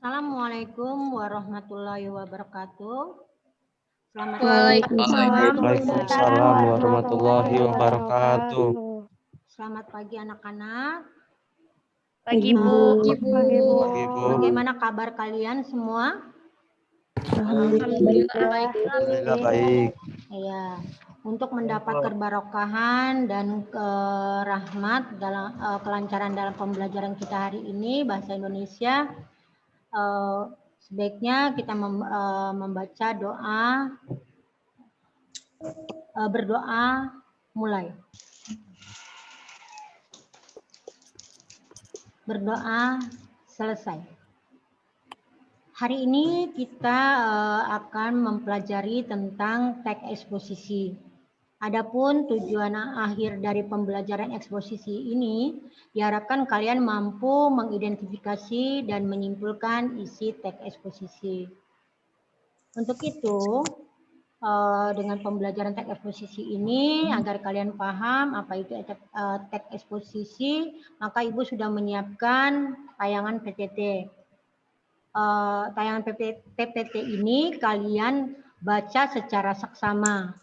Assalamualaikum warahmatullahi wabarakatuh. Selamat Waalaikumsalam warahmatullahi wabarakatuh. Selamat pagi anak-anak. Pagi, Bu. Bagaimana kabar kalian semua? Alhamdulillah baik. Ya, untuk mendapat keberkahan dan rahmat dalam kelancaran dalam pembelajaran kita hari ini bahasa Indonesia, sebaiknya kita membaca doa, berdoa mulai. Berdoa selesai. Hari ini kita akan mempelajari tentang teks eksposisi. Adapun tujuan akhir dari pembelajaran eksposisi ini diharapkan kalian mampu mengidentifikasi dan menyimpulkan isi teks eksposisi. Untuk itu, dengan pembelajaran teks eksposisi ini, agar kalian paham apa itu teks eksposisi, maka Ibu sudah menyiapkan tayangan PPT. Tayangan PPT ini kalian baca secara saksama.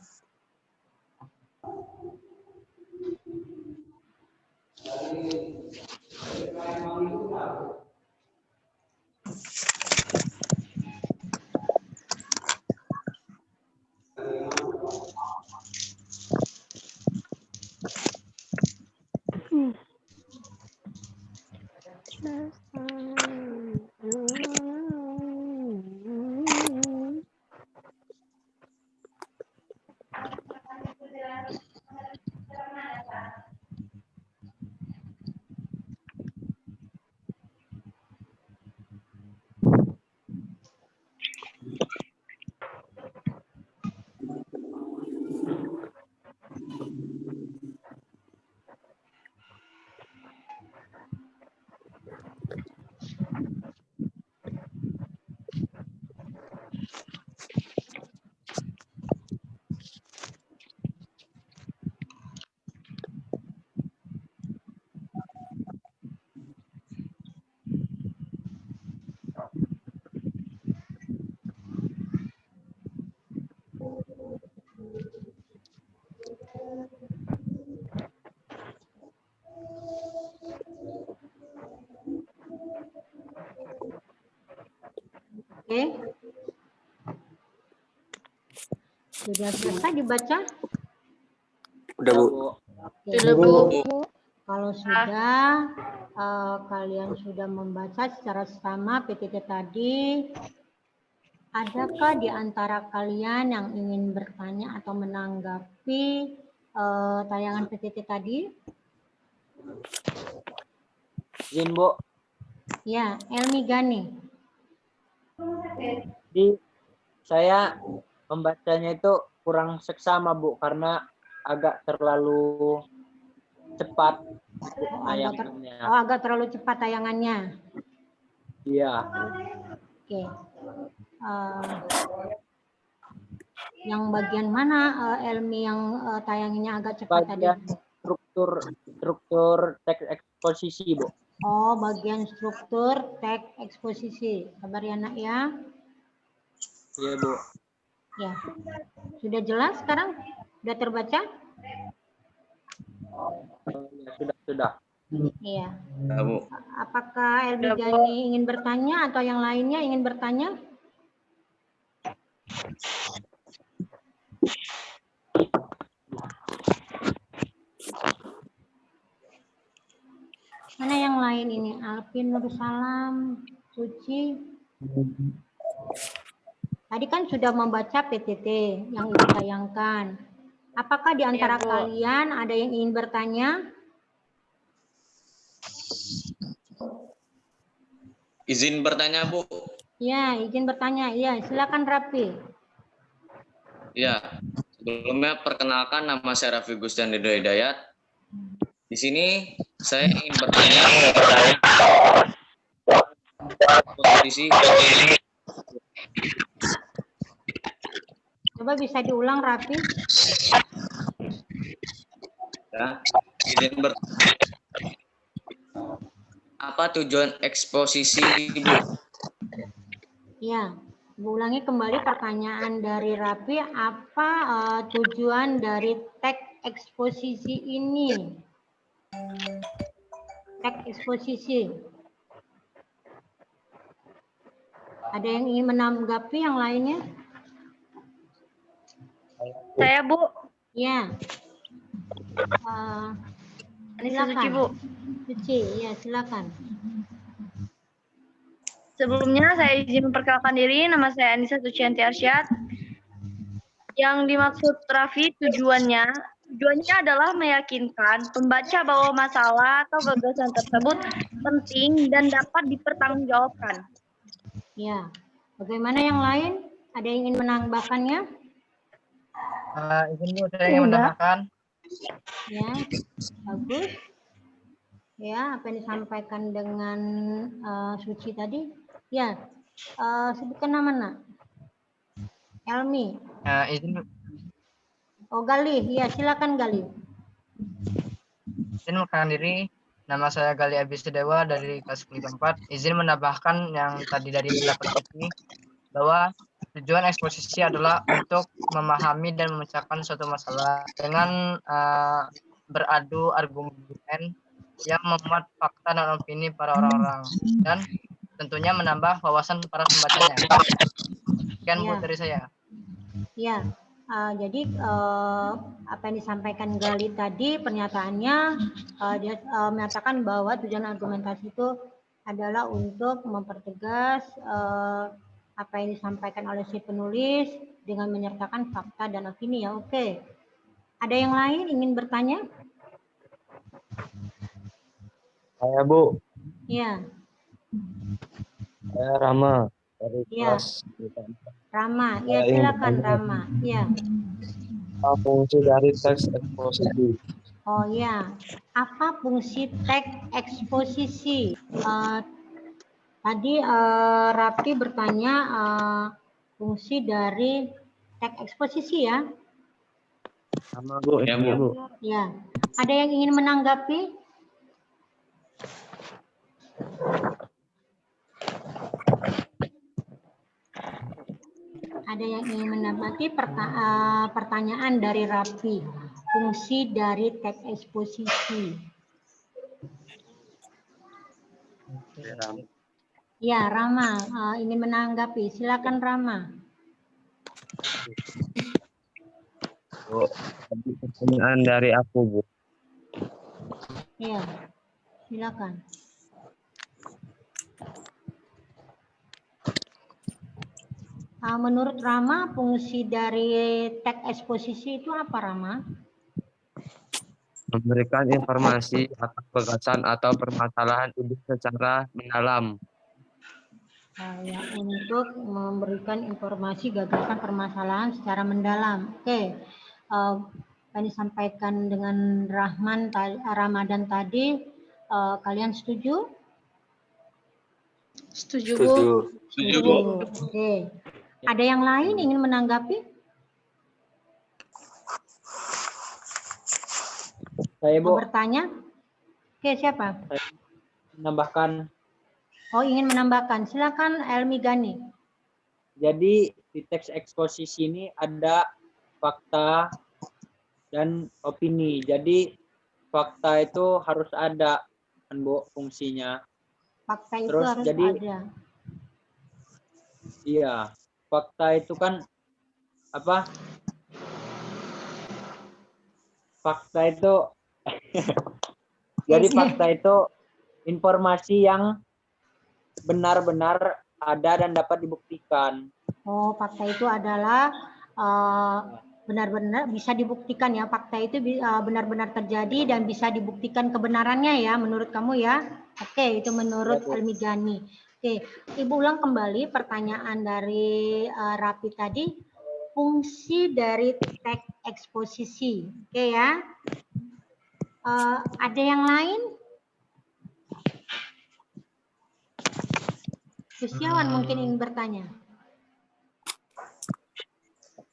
Oke. Sudah selesai dibaca? Udah, Bu. Sudah, Bu. Kalau sudah, kalian sudah membaca secara sama PPT tadi, adakah di antara kalian yang ingin bertanya atau menanggapi tayangan PPT tadi? Izin, Bu. Ya, Elmi Gani. Jadi saya membacanya itu kurang seksama, Bu, karena agak terlalu cepat tayangannya. Agak terlalu cepat tayangannya. Iya. Oke. Yang bagian mana Elmi yang tayangannya agak cepat Bagian tadi? struktur teks eksposisi, Bu. Oh, bagian struktur teks eksposisi. Sabar ya, Nak ya. Iya, Bu. Ya. Sudah jelas sekarang? Sudah terbaca? Sudah. Iya. Ya, Bu. Apakah Elmi Gani ingin bertanya atau yang lainnya ingin bertanya? Mana yang lain ini? Alvin Nursalam, Suci. Tadi kan sudah membaca PPT yang Ibu tayangkan. Apakah di antara kalian ada yang ingin bertanya? Izin bertanya, Bu. Ya, izin bertanya. Ya, silakan Rapi. Ya, sebelumnya perkenalkan nama saya Raffi Gustian Ridho Hidayat. Di sini saya ingin bertanya posisi. Coba bisa diulang Rapi. Ya, izin bertanya. Apa tujuan eksposisi, Bu? Ya, Ibu ulangi kembali pertanyaan dari Rapi, apa tujuan dari teks eksposisi ini? Teks eksposisi. Ada yang ingin menanggapi yang lainnya? Saya Bu. Ya. Anissa Suci Silakan. Bu. Suci, ya silakan. Sebelumnya saya izin memperkenalkan diri, nama saya Anissa Sucianti Arsyad. Yang dimaksud Raffi tujuannya adalah meyakinkan pembaca bahwa masalah atau gagasan tersebut penting dan dapat dipertanggungjawabkan. Ya. Bagaimana yang lain? Ada yang ingin menambahkannya? Izin Bu, saya ingin menambahkan. Ya, bagus. Ya, apa yang disampaikan dengan Suci tadi? Ya, sebutkan nama nak. Elmi. Izin Oh, Galih. Ya, silakan Galih. memperkenalkan diri. Nama saya Gali Abisedewa dari kelas 4. Izin menambahkan yang tadi dari pendapat ini bahwa tujuan eksposisi adalah untuk memahami dan memecahkan suatu masalah dengan beradu argumen yang memuat fakta dan opini para orang-orang dan tentunya menambah wawasan para pembacanya. Sekian Bu dari saya. Ya, jadi apa yang disampaikan Gali tadi pernyataannya dia menyatakan bahwa tujuan argumentasi itu adalah untuk mempertegas apa yang disampaikan oleh si penulis dengan menyertakan fakta dan opini ya. Oke. Ada yang lain ingin bertanya? Saya Bu, Ya, saya Rama dari Iya. kelas Rama. Ya, silakan Rama. Ya. fungsi dari teks eksposisi. Oh ya, apa fungsi teks eksposisi? Tadi Rapi bertanya fungsi dari teks eksposisi ya. Sama Bu, Ya, iya, Bu. Ya, ada yang ingin menanggapi? Ada yang ingin menanggapi pertanyaan dari Rapi? Fungsi dari teks eksposisi. Ya, Rama ingin menanggapi. Silakan Rama. Bu, pertanyaan dari aku Bu. Ya, silakan. Menurut Rama, fungsi dari teks eksposisi itu apa, Rama? Memberikan informasi atas gagasan atau permasalahan ide secara mendalam. Ya, untuk memberikan informasi gagasan permasalahan secara mendalam. Oke, yang disampaikan dengan Ramadan tadi, kalian setuju? Setuju Bu. Setuju, Bu. Oke. Ada yang lain ingin menanggapi? Saya Mau Bu bertanya? Oke, siapa? menambahkan. Oh, ingin menambahkan. Silakan Elmi Gani. Jadi di teks eksposisi ini ada fakta dan opini. Jadi fakta itu harus ada kan Bu fungsinya. Fakta itu Terus harus jadi ada. iya, fakta itu kan apa? Fakta itu jadi fakta itu informasi yang benar-benar ada dan dapat dibuktikan. Oh, fakta itu adalah benar-benar bisa dibuktikan ya. Fakta itu benar-benar terjadi dan bisa dibuktikan kebenarannya ya, menurut kamu ya. Oke, itu menurut Ya, Bu. Elmi Gani. Oke, Ibu ulang kembali pertanyaan dari Rapi tadi. Fungsi dari teks eksposisi. Oke ya. Ada yang lain? Susiawan mungkin ingin bertanya.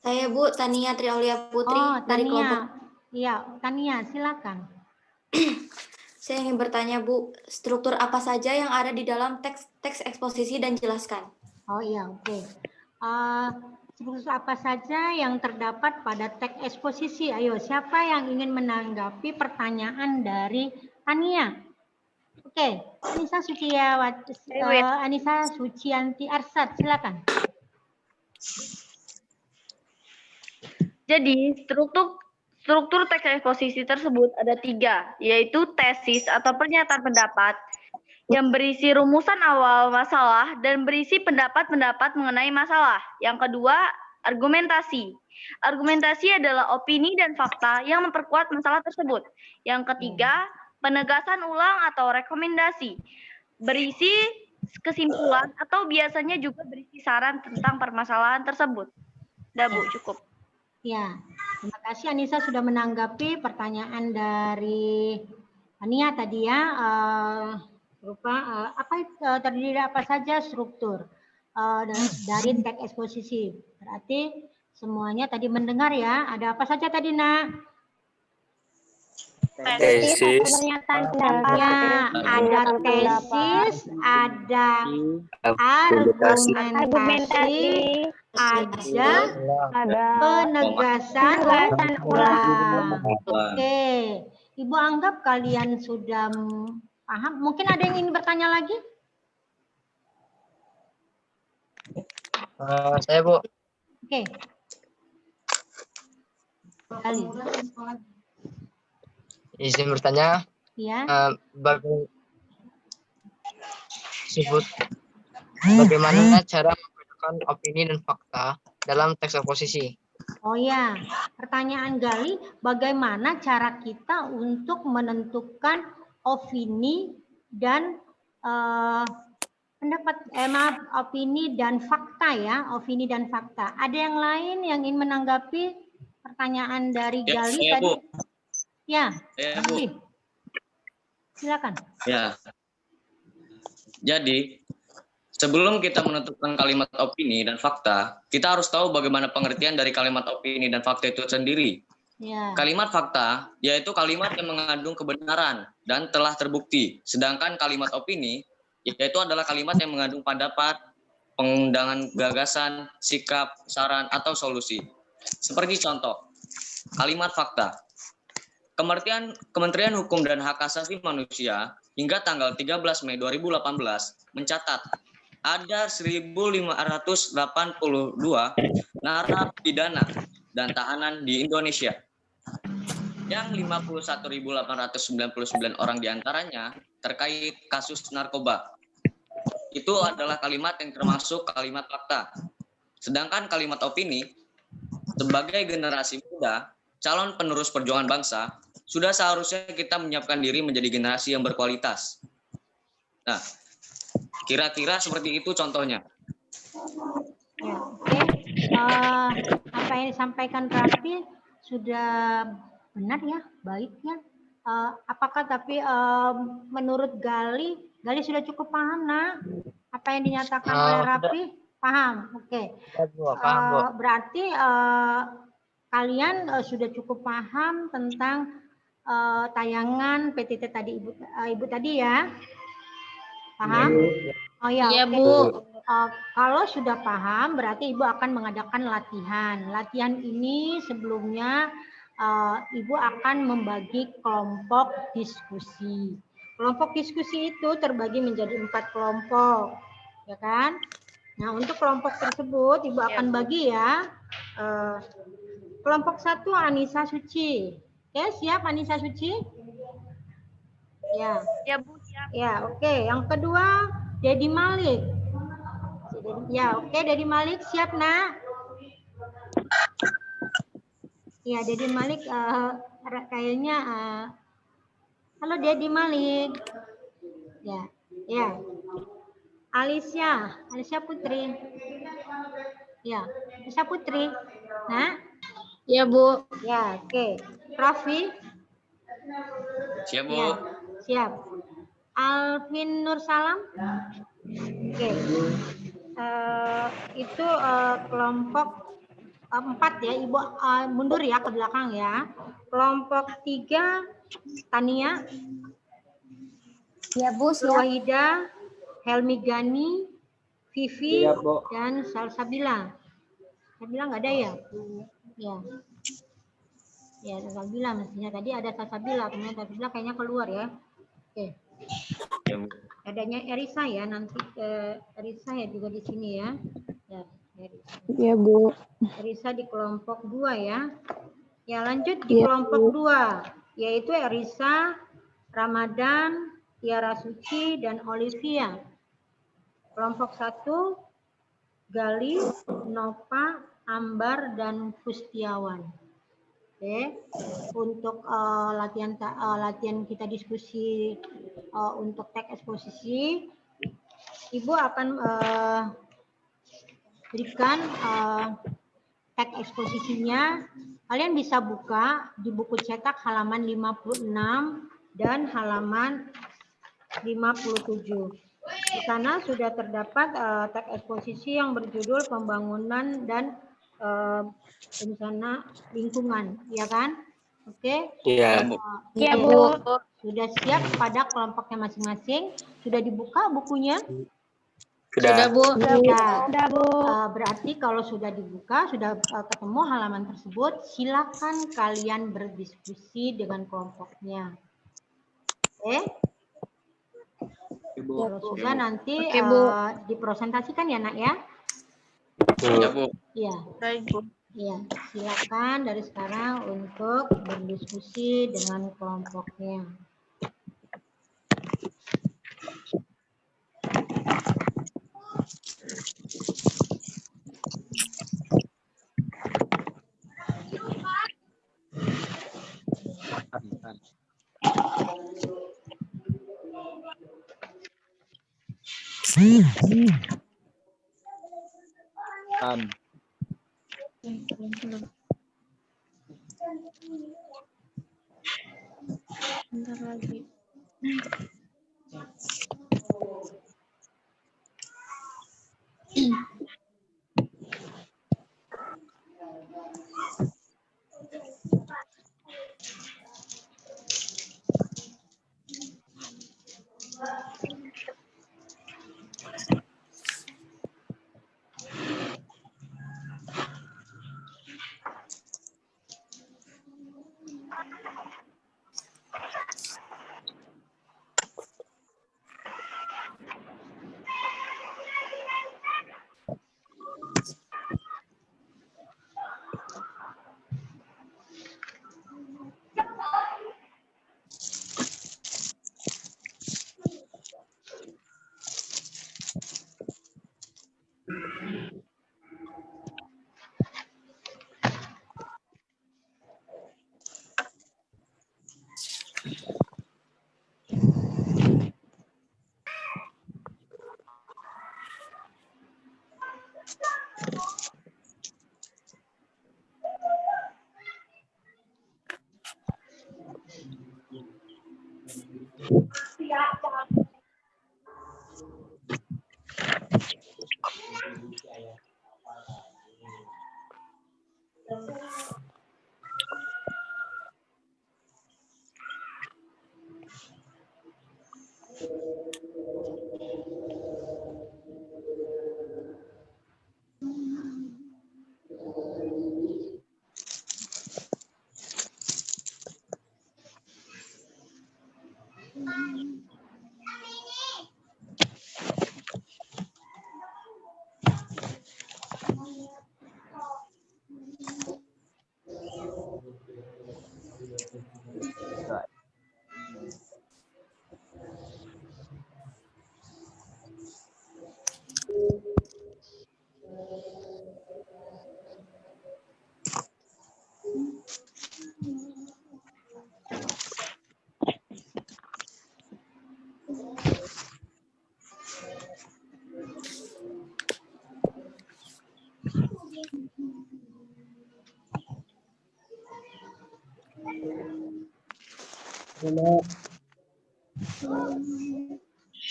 Saya Bu Tania Triaulia Putri dari kelompok. Iya, Tania, silakan. Saya ingin bertanya Bu, struktur apa saja yang ada di dalam teks eksposisi dan jelaskan. Oh iya, oke. Struktur apa saja yang terdapat pada teks eksposisi? Ayo, siapa yang ingin menanggapi pertanyaan dari Tania? Oke, Anissa Sucianti Arsat, silakan. Jadi, struktur teks eksposisi tersebut ada 3, yaitu tesis atau pernyataan pendapat yang berisi rumusan awal masalah dan berisi pendapat-pendapat mengenai masalah. Yang kedua, argumentasi. Argumentasi adalah opini dan fakta yang memperkuat masalah tersebut. Yang ketiga, penegasan ulang atau rekomendasi. Berisi kesimpulan atau biasanya juga berisi saran tentang permasalahan tersebut. Udah, Bu, cukup. Ya, terima kasih Anissa sudah menanggapi pertanyaan dari Tania tadi ya. Terdiri dari apa saja struktur dari teks eksposisi. Berarti semuanya tadi mendengar ya. Ada apa saja tadi, Nak? Tesis. Ya, ada tesis, ada argumentasi, ada penegasan ulang. Oke, Ibu anggap kalian sudah paham. Mungkin ada yang ingin bertanya lagi? Saya, Bu. Oke. Kali. Izin bertanya. Ya. Bagaimana cara membedakan opini dan fakta dalam teks eksposisi? Oh ya, pertanyaan Gali, bagaimana cara kita untuk menentukan opini dan opini dan fakta ya, opini dan fakta. Ada yang lain yang ingin menanggapi pertanyaan dari Gali tadi? Bu. Ya, Bu. Silakan. Ya. Jadi, sebelum kita menentukan kalimat opini dan fakta, kita harus tahu bagaimana pengertian dari kalimat opini dan fakta itu sendiri. Ya. Kalimat fakta yaitu kalimat yang mengandung kebenaran dan telah terbukti. Sedangkan kalimat opini yaitu adalah kalimat yang mengandung pendapat, pengundangan gagasan, sikap, saran, atau solusi. Seperti contoh, kalimat fakta. Kementerian Hukum dan Hak Asasi Manusia hingga tanggal 13 Mei 2018 mencatat ada 1.582 narapidana dan tahanan di Indonesia. Yang 51.899 orang diantaranya terkait kasus narkoba. Itu adalah kalimat yang termasuk kalimat fakta. Sedangkan kalimat opini, sebagai generasi muda, calon penerus perjuangan bangsa, sudah seharusnya kita menyiapkan diri menjadi generasi yang berkualitas. Nah, kira-kira seperti itu contohnya. Ya, oke. Apa yang disampaikan Raffi sudah benar ya, baik ya. Apakah tapi menurut Gali sudah cukup paham, Nak? Apa yang dinyatakan oleh Raffi? Paham, oke. Berarti kalian sudah cukup paham tentang tayangan PTT tadi Ibu tadi ya? Paham? Oh ya, Iya, oke. Bu. Kalau sudah paham, berarti Ibu akan mengadakan latihan. Latihan ini sebelumnya Ibu akan membagi kelompok diskusi. Kelompok diskusi itu terbagi menjadi 4 kelompok, ya kan? Nah, untuk kelompok tersebut Ibu akan bagi ya. Kelompok 1 Anissa Suci. Ya, siap Anissa Suci? Ya. Ya, Bu, siap. Ya, oke. Yang kedua Dedi Malik. Ya, oke, Dedi Malik siap, Nak? Ya, Dedi Malik kayaknya halo Dedi Malik. Ya, ya. Alicia Putri. Ya, Alicia Putri. Nah, Ya, Bu. ya, oke. Raffi. Siap, Bu. Ya, siap. Alvin Nur Salam. Oke. Itu kelompok 4 ya, Ibu mundur ya ke belakang ya. Kelompok 3 Tania. Ya, Bu, siap. Wahida, Helmi Gani, Vivi, Iya, Bu. dan Salsabila. Salsabila nggak ada ya? Ya. Ya, Salsabila mestinya. Tadi ada Salsabila, kemudian Salsabila kayaknya keluar ya. Oke. Ya, Bu. Adanya Erisa ya, nanti Erisa ya juga di sini ya. Ya, Erisa. Iya, Bu. Erisa di kelompok 2 ya. Ya, lanjut di kelompok 2, yaitu Erisa, Ramadan, Tiara Suci, dan Olivia. Kelompok 1, Gali, Nova, Ambar, dan Pustiawan. Oke, untuk latihan kita diskusi untuk teks eksposisi, Ibu akan berikan teks eksposisinya. Kalian bisa buka di buku cetak halaman 56 dan halaman 57. Di sana sudah terdapat teks eksposisi yang berjudul pembangunan dan rencana lingkungan, ya kan? Oke. Ya, Bu. Iya, Bu. Sudah siap pada kelompoknya masing-masing? Sudah dibuka bukunya? Sudah. Bu. Ya. Udah, Bu. Berarti kalau sudah dibuka, sudah ketemu halaman tersebut, silakan kalian berdiskusi dengan kelompoknya. Oke? Kalau sudah nanti dipresentasikan ya, Nak ya? Ya, Bu. Iya. Baik, Bu. Iya, silakan dari sekarang untuk berdiskusi dengan kelompoknya. Bentar lagi.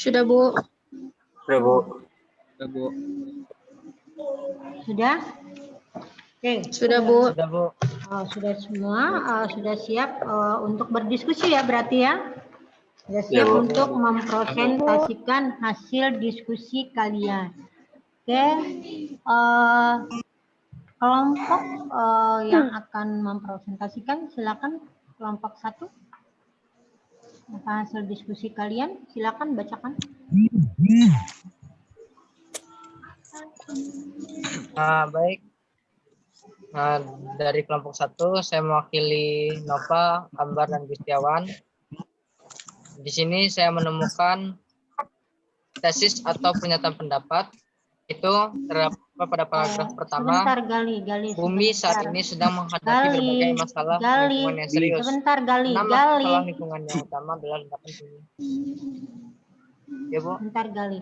Sudah, Bu. Sudah, Bu. Sudah? Oke. Sudah, Bu. Sudah, Bu. Sudah semua, sudah siap untuk berdiskusi ya berarti ya? Sudah siap untuk mempresentasikan hasil diskusi kalian. Oke, kelompok yang akan mempresentasikan, silakan kelompok 1. Apa hasil diskusi kalian? Silakan bacakan. Baik. Dari kelompok 1, saya mewakili Nova, Ambar, dan Gustiawan. Di sini saya menemukan tesis atau pernyataan pendapat itu terdapat pada paragraf pertama. Sebentar, Gali. Bumi saat ini sedang menghadapi berbagai masalah lingkungan yang serius. Sebentar, Gali. Masalah lingkungan yang utama adalah ledakan bumi. Ya, Bu. Sebentar, Gali.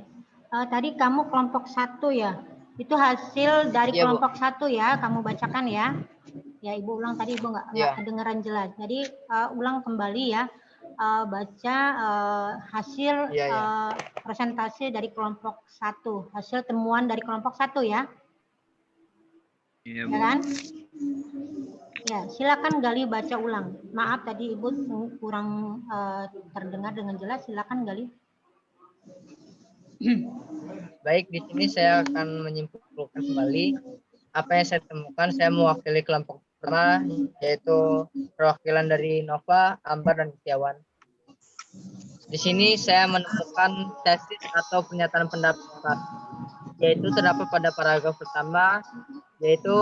Tadi kamu kelompok 1 ya? Itu hasil dari Ya, kelompok 1 ya, kamu bacakan ya. Ya, Ibu ulang tadi Ibu nggak kedengeran jelas. Jadi ulang kembali ya. Baca hasil presentasi dari kelompok 1, hasil temuan dari kelompok 1 ya. Iya, Ya kan? Ya, silakan Gali baca ulang. Maaf tadi Ibu kurang terdengar dengan jelas. Silakan Gali. Baik, di sini saya akan menyimpulkan kembali apa yang saya temukan. Saya mewakili kelompok pertama, yaitu perwakilan dari Nova, Ambar, dan Gustiawan. Di sini saya menemukan tesis atau pernyataan pendapat, yaitu terdapat pada paragraf pertama, yaitu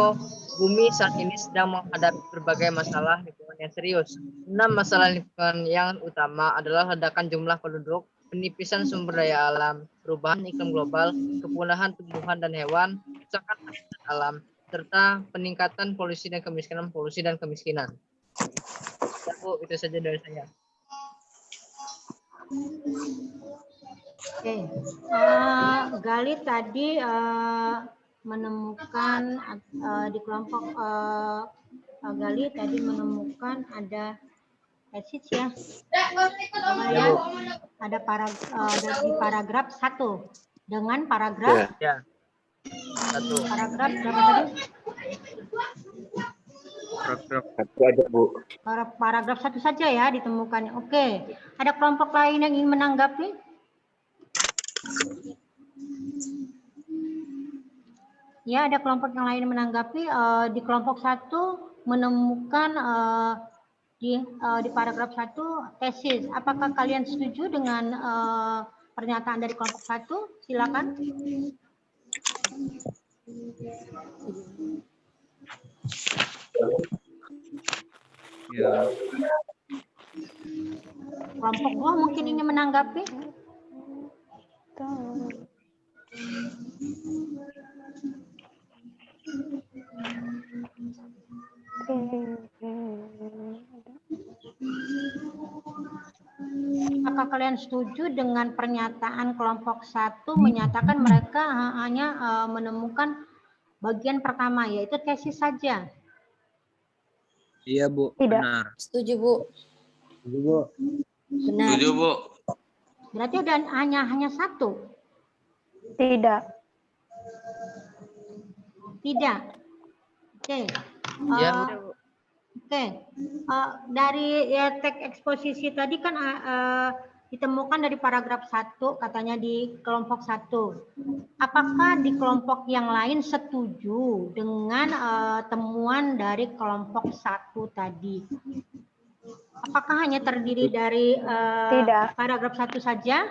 bumi saat ini sedang menghadapi berbagai masalah lingkungan yang serius. 6 masalah lingkungan yang utama adalah ledakan jumlah penduduk, penipisan sumber daya alam, perubahan iklim global, kepunahan tumbuhan dan hewan, kerusakan habitat alam, serta peningkatan polusi dan kemiskinan. Ya, Bu, itu saja dari saya. Oke, Gali tadi menemukan di kelompok Gali tadi menemukan ada tesis ya. Ya, ada di paragraf 1 dengan paragraf paragraf berapa tadi? Paragraf 1 aja, Bu. Paragraf 1 saja ya ditemukannya. Oke, ada kelompok lain yang ingin menanggapi? Ya, ada kelompok yang lain menanggapi. Di kelompok 1 menemukan di paragraf 1 tesis. Apakah kalian setuju dengan pernyataan dari kelompok 1? Silakan. ya. Kelompok 2 mungkin ingin menanggapi? Apakah kalian setuju dengan pernyataan kelompok 1 menyatakan mereka hanya menemukan bagian pertama yaitu tesis saja? Iya, Bu. Tidak. Benar. Setuju, Bu. Setuju, Bu. Benar. Setuju, Bu. Berarti ada hanya 1? Tidak. Tidak. Oke. Ya, Oke. Dari teks eksposisi tadi kan ditemukan dari paragraf 1 katanya di kelompok 1. Apakah di kelompok yang lain setuju dengan temuan dari kelompok 1 tadi? Apakah hanya terdiri dari Tidak. paragraf 1 saja?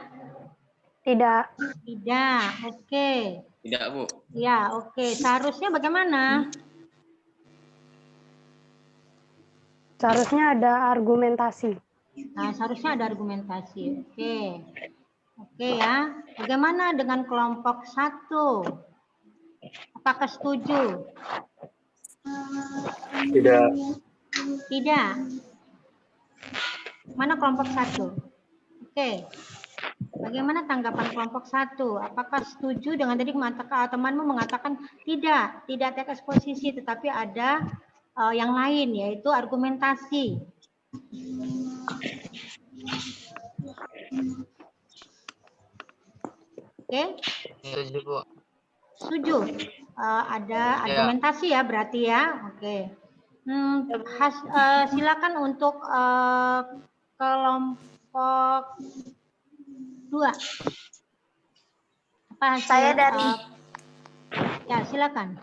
Tidak. Tidak. Oke. Tidak, Bu. Ya, oke. Seharusnya bagaimana? Seharusnya ada argumentasi. Nah, seharusnya ada argumentasi. Oke. Oke ya. Bagaimana dengan kelompok 1? Apakah setuju? Tidak. Tidak. Mana kelompok 1? Oke. Bagaimana tanggapan kelompok 1? Apakah setuju dengan tadi temanmu mengatakan tidak teks eksposisi, tetapi ada yang lain yaitu argumentasi. Oke? setuju, Bu. Setuju. Ada argumentasi ya berarti ya. Oke. Silakan untuk kelompok 2. Apa hasil, Saya dari Ya, silakan.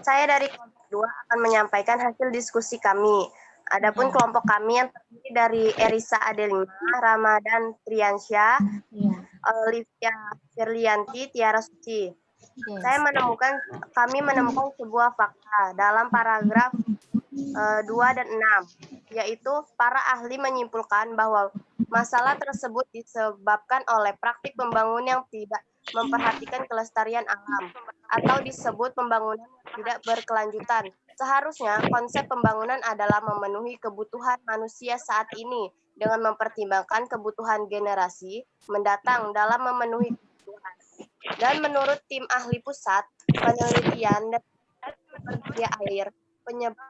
Saya dari kelompok 2 akan menyampaikan hasil diskusi kami. Adapun kelompok kami yang terdiri dari Erisa Adelina, Ramadan Triansyah, Olivia Firlianti, Tiara Suci. Kami menemukan sebuah fakta dalam paragraf 2 dan 6, yaitu para ahli menyimpulkan bahwa masalah tersebut disebabkan oleh praktik pembangunan yang tidak memperhatikan kelestarian alam, atau disebut pembangunan yang tidak berkelanjutan. Seharusnya konsep pembangunan adalah memenuhi kebutuhan manusia saat ini dengan mempertimbangkan kebutuhan generasi mendatang dalam memenuhi kebutuhan. Dan menurut tim ahli pusat penelitian dan sumber air, penyebab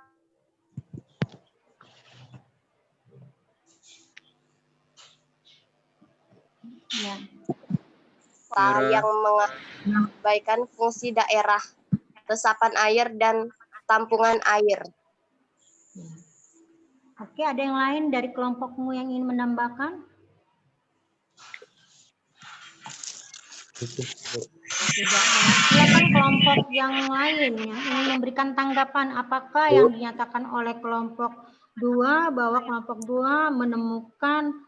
yang mengabaikan fungsi daerah, resapan air, dan tampungan air. Oke, ada yang lain dari kelompokmu yang ingin menambahkan? Tidak. Silakan kelompok yang lain yang ingin memberikan tanggapan. Apakah yang dinyatakan oleh kelompok 2 bahwa kelompok 2 menemukan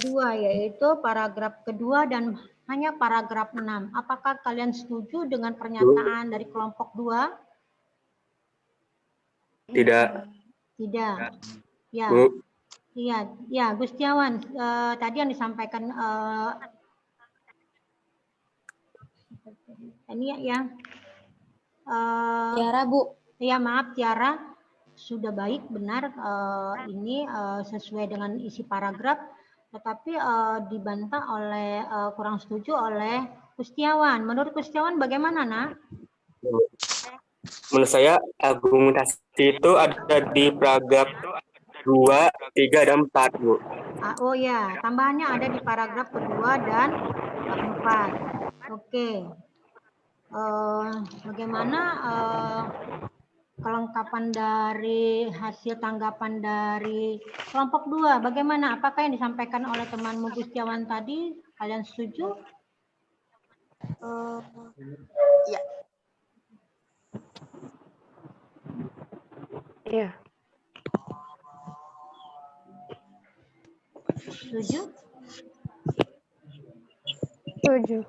2, yaitu paragraf kedua dan hanya paragraf 6. Apakah kalian setuju dengan pernyataan dari kelompok 2? Tidak. Tidak. Ya. Bu. Iya, ya, Gustiawan, tadi yang disampaikan ini ya. Tiara, Bu. Ya, maaf Tiara. Sudah baik, benar, ini sesuai dengan isi paragraf, tetapi dibantah oleh kurang setuju oleh Gustiawan. Menurut Gustiawan bagaimana, Nak? Menurut saya argumentasi itu ada di paragraf 2, 3, dan 4, Bu. Oh ya, tambahannya ada di paragraf kedua dan keempat. Oke. Bagaimana kelengkapan dari hasil tanggapan dari kelompok 2? Bagaimana? Apakah yang disampaikan oleh temanmu Gustiawan tadi kalian setuju? Ya. Iya. Setuju? Setuju.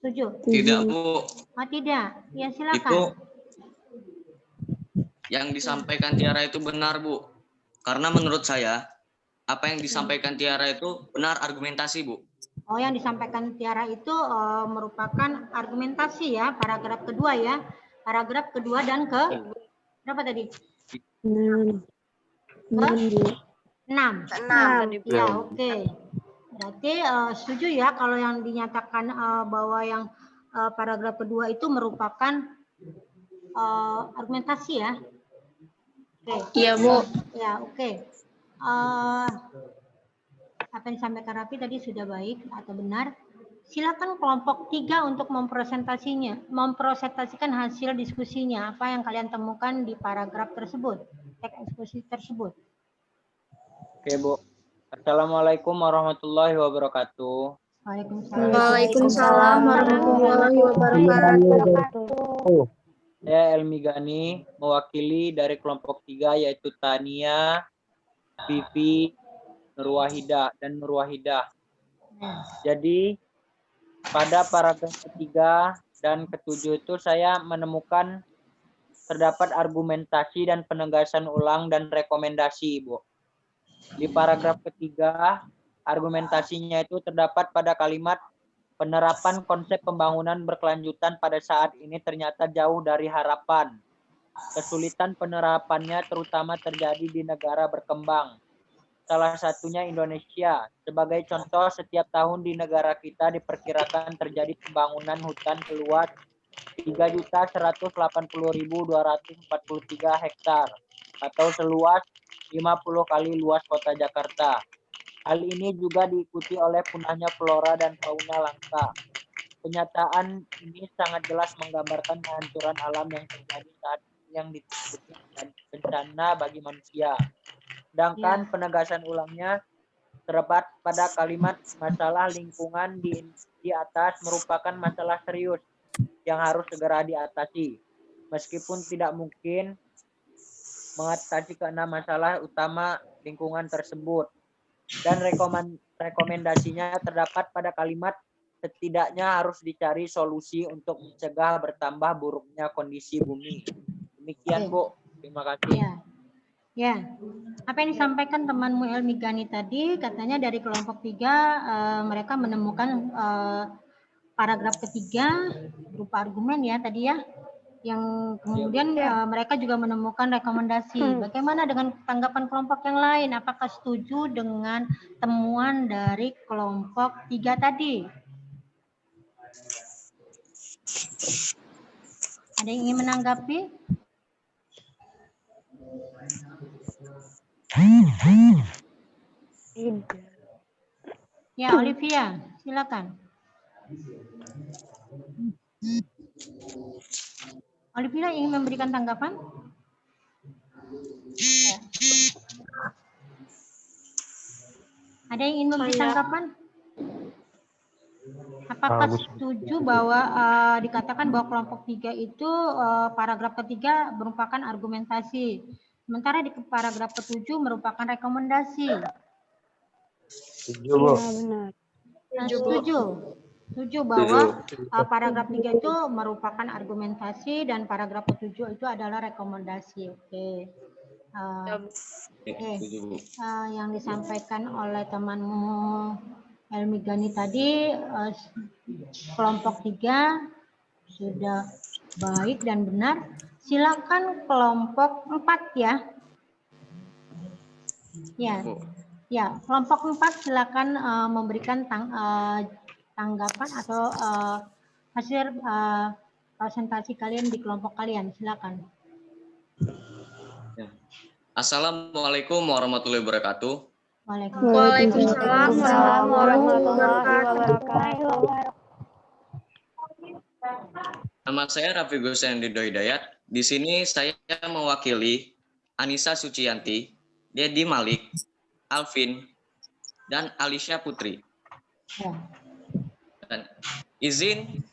Setuju? Tidak, Bu. Oh, tidak. Ya, silakan. Itu yang disampaikan Tiara itu benar, Bu. Karena menurut saya, apa yang disampaikan Tiara itu benar argumentasi, Bu. Oh, yang disampaikan Tiara itu merupakan argumentasi ya, paragraf kedua ya. Paragraf kedua dan berapa tadi? 6. 6. Ya, oke. Berarti setuju ya kalau yang dinyatakan bahwa yang paragraf kedua itu merupakan argumentasi ya. Oke. Iya, Bu. Ya, oke. Apa yang disampaikan Raffi tadi sudah baik atau benar. Silakan kelompok 3 untuk mempresentasikan hasil diskusinya. Apa yang kalian temukan di paragraf tersebut, teks eksposisi tersebut. Oke, Bu. Assalamualaikum warahmatullahi wabarakatuh. Waalaikumsalam warahmatullahi wabarakatuh. Saya Elmi Gani, mewakili dari kelompok 3 yaitu Tania, Vivi, Nurwahidah, dan Nurwahidah. Jadi pada paragraf ketiga dan ketujuh itu saya menemukan terdapat argumentasi dan penegasan ulang dan rekomendasi, Bu. Di paragraf ketiga, argumentasinya itu terdapat pada kalimat penerapan konsep pembangunan berkelanjutan pada saat ini ternyata jauh dari harapan. Kesulitan penerapannya terutama terjadi di negara berkembang. Salah satunya Indonesia. Sebagai contoh, setiap tahun di negara kita diperkirakan terjadi pembangunan hutan seluas 3.180.243 hektar atau seluas 50 kali luas kota Jakarta. Hal ini juga diikuti oleh punahnya flora dan fauna langka. Kenyataan ini sangat jelas menggambarkan kehancuran alam yang terjadi saat ini yang disebut bencana bagi manusia. Sedangkan penegasan ulangnya terdapat pada kalimat masalah lingkungan di atas merupakan masalah serius yang harus segera diatasi, meskipun tidak mungkin mengatasi keenam masalah utama lingkungan tersebut. Dan rekomendasinya terdapat pada kalimat setidaknya harus dicari solusi untuk mencegah bertambah buruknya kondisi bumi. Demikian, Bu. Terima kasih. Ya, apa yang disampaikan temanmu Elmi Gani tadi, katanya dari kelompok 3 mereka menemukan paragraf ketiga berupa argumen ya tadi ya, yang kemudian mereka juga menemukan rekomendasi. Bagaimana dengan tanggapan kelompok yang lain? Apakah setuju dengan temuan dari kelompok 3 tadi? Ada yang ingin menanggapi? Ya, Olivia, silakan. Olivia ingin memberikan tanggapan? Ya. Ada yang ingin memberi tanggapan? Apakah setuju bahwa dikatakan bahwa kelompok 3 itu paragraf ketiga merupakan argumentasi, sementara di paragraf ke-7 merupakan rekomendasi? Setuju, Bu. benar. Setuju bahwa paragraf 3 itu merupakan argumentasi dan paragraf ke-7 itu adalah rekomendasi. Oke. Yang disampaikan oleh temanmu Elmi Gani tadi, kelompok 3 sudah baik dan benar. Silakan kelompok 4 ya. Ya, kelompok 4 silakan memberikan tanggapan atau hasil presentasi kalian di kelompok kalian. Silakan. Assalamualaikum warahmatullahi wabarakatuh. Waalaikumsalam warahmatullahi wabarakatuh. Nama saya Rafi Gusen Ridho Hidayat. Di sini saya mewakili Anissa Suciyanti, Dedi Malik, Alvin, dan Alicia Putri. Dan izin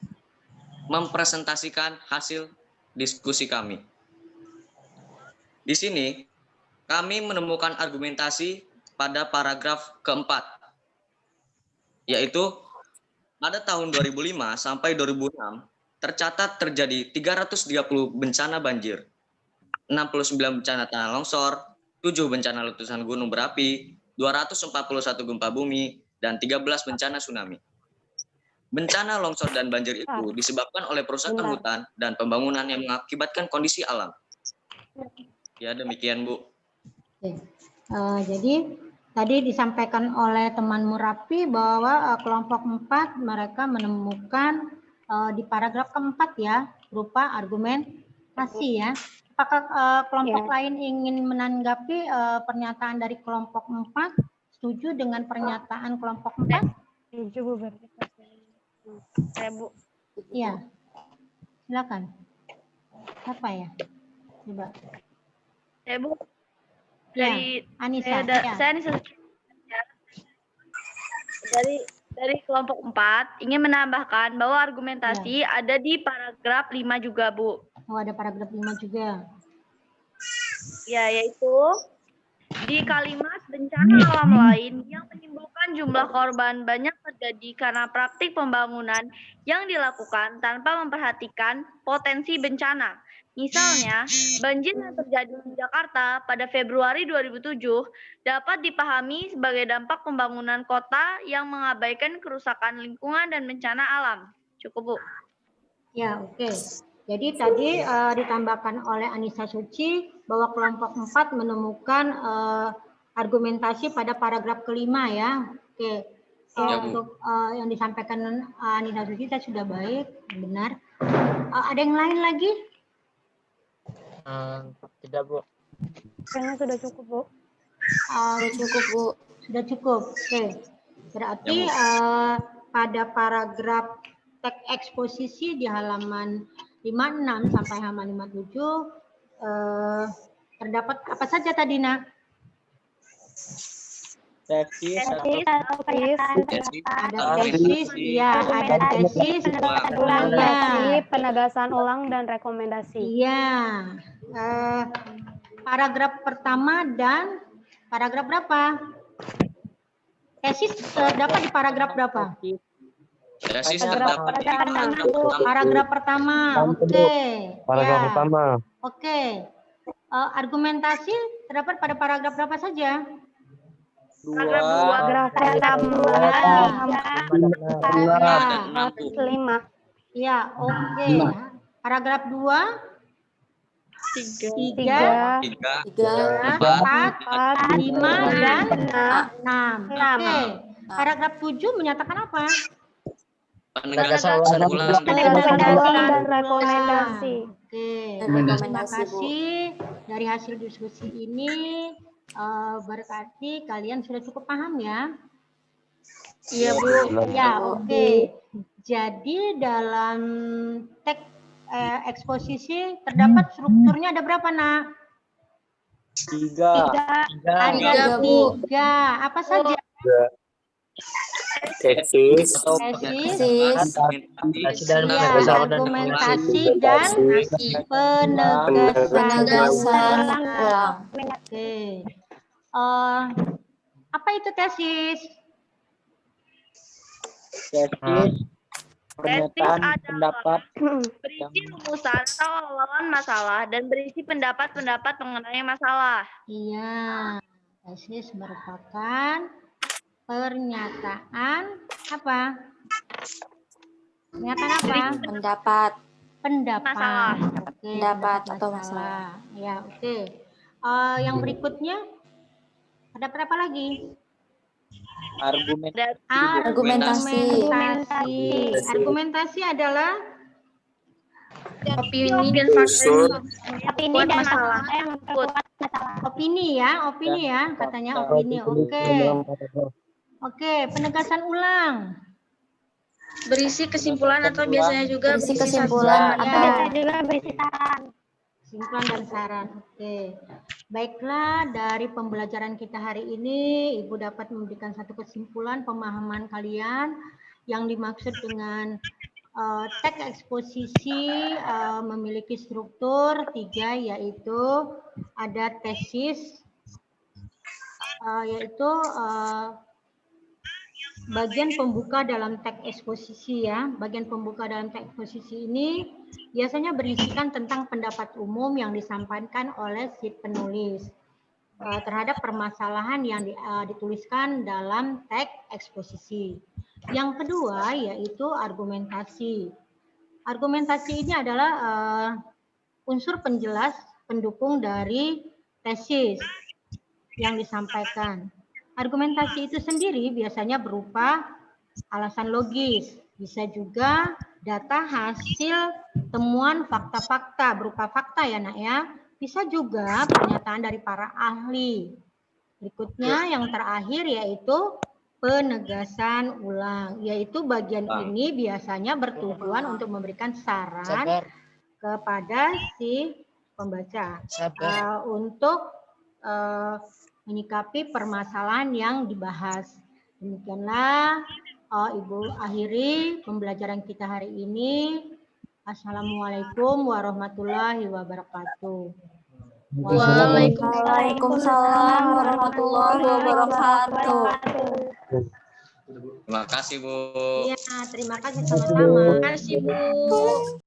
mempresentasikan hasil diskusi kami. Di sini kami menemukan argumentasi pada paragraf keempat, yaitu pada tahun 2005 sampai 2006 tercatat terjadi 330 bencana banjir, 69 bencana tanah longsor, 7 bencana letusan gunung berapi, 241 gempa bumi, dan 13 bencana tsunami. Bencana longsor dan banjir itu disebabkan oleh perusakan hutan dan pembangunan yang mengakibatkan kondisi alam. Ya, demikian, Bu. Jadi tadi disampaikan oleh temanmu Rapi bahwa kelompok 4 mereka menemukan di paragraf keempat ya berupa argumentasi ya. Apakah kelompok lain ingin menanggapi pernyataan dari kelompok 4? Setuju dengan pernyataan kelompok 4? Setuju, Bu. Saya, Bu. Iya. Silakan. Apa ya? Coba. Saya, Bu. Dari Anissa. Saya Anissa. Dari kelompok 4 ingin menambahkan bahwa argumentasi ada di paragraf 5 juga, Bu. Oh, ada paragraf 5 juga. Ya, yaitu di kalimat bencana alam lain yang menimbulkan jumlah korban banyak terjadi karena praktik pembangunan yang dilakukan tanpa memperhatikan potensi bencana. Misalnya, banjir yang terjadi di Jakarta pada Februari 2007 dapat dipahami sebagai dampak pembangunan kota yang mengabaikan kerusakan lingkungan dan bencana alam. Cukup, Bu. Ya, oke. Jadi tadi ditambahkan oleh Anissa Suci bahwa kelompok 4 menemukan argumentasi pada paragraf kelima ya. Oke. Untuk yang disampaikan Anissa Suci sudah baik, benar. Ada yang lain lagi? Tidak, Bu. Kayaknya sudah cukup, Bu. Sudah cukup, Bu. Sudah cukup. Oke. Berarti pada paragraf teks eksposisi di halaman 56 sampai halaman 57 terdapat apa saja tadi, Nak? Tesis atau Ada tesis, iya, ada tesis, Rekomendasi, penegasan ulang, dan rekomendasi. iya. Paragraf pertama dan paragraf berapa? Tesis terdapat di paragraf berapa? Tesis terdapat di Paragraf pertama, oke. Paragraf Ya, pertama. oke. Argumentasi terdapat pada paragraf berapa saja? Paragraf pertama, Ya, 5. ya, oke. Paragraf 2, 3, 3, 4, 5, dan 6. Oke. Nah. Paragraf 7 menyatakan apa? penegasan ulang dan Penegasan ulang dan rekomendasi. Oke. Rekomendasi, Terima Bu. kasih dari hasil diskusi ini. Berarti kalian sudah cukup paham ya? Iya, Bu. Ya, oke. Jadi dalam teks eksposisi terdapat strukturnya ada berapa, Nak? 3. Ada 3. Apa saja? Tesis, Tesis, dan ya, argumentasi dan penegasan ulang. Oke. Apa itu tesis? Tesis pernyataan adalah pendapat berisi rumusan atau awalan masalah dan berisi pendapat-pendapat mengenai masalah. Iya, tesis merupakan pernyataan apa? Pernyataan apa? Pendapat. Pendapat. Oke, Pendapat atau masalah. Ya, oke. Yang berikutnya ada berapa lagi? Argumentasi. Argumentasi adalah Opini dan masalah. opini ya, katanya opini. Oke. Oke, penegasan ulang. Berisi kesimpulan atau biasanya juga Berisi kesimpulan atau Kesimpulan dan saran. Oke. Baiklah, dari pembelajaran kita hari ini, Ibu dapat memberikan satu kesimpulan pemahaman kalian yang dimaksud dengan teks eksposisi memiliki struktur 3, yaitu ada tesis, yaitu bagian pembuka dalam teks eksposisi ya. Bagian pembuka dalam teks eksposisi ini biasanya berisikan tentang pendapat umum yang disampaikan oleh si penulis terhadap permasalahan yang dituliskan dalam teks eksposisi. Yang kedua yaitu argumentasi. Argumentasi ini adalah unsur penjelas pendukung dari tesis yang disampaikan. Argumentasi itu sendiri biasanya berupa alasan logis, bisa juga data hasil temuan fakta-fakta, berupa fakta ya Nak ya. Bisa juga pernyataan dari para ahli. Berikutnya yang terakhir yaitu penegasan ulang, yaitu bagian ini biasanya bertujuan untuk memberikan saran kepada si pembaca untuk menyikapi permasalahan yang dibahas. Demikianlah Ibu akhiri pembelajaran kita hari ini. Assalamualaikum warahmatullahi wabarakatuh. Waalaikumsalam warahmatullahi wabarakatuh. Terima kasih, Bu. Iya, terima kasih sama-sama. Terima kasih, Bu.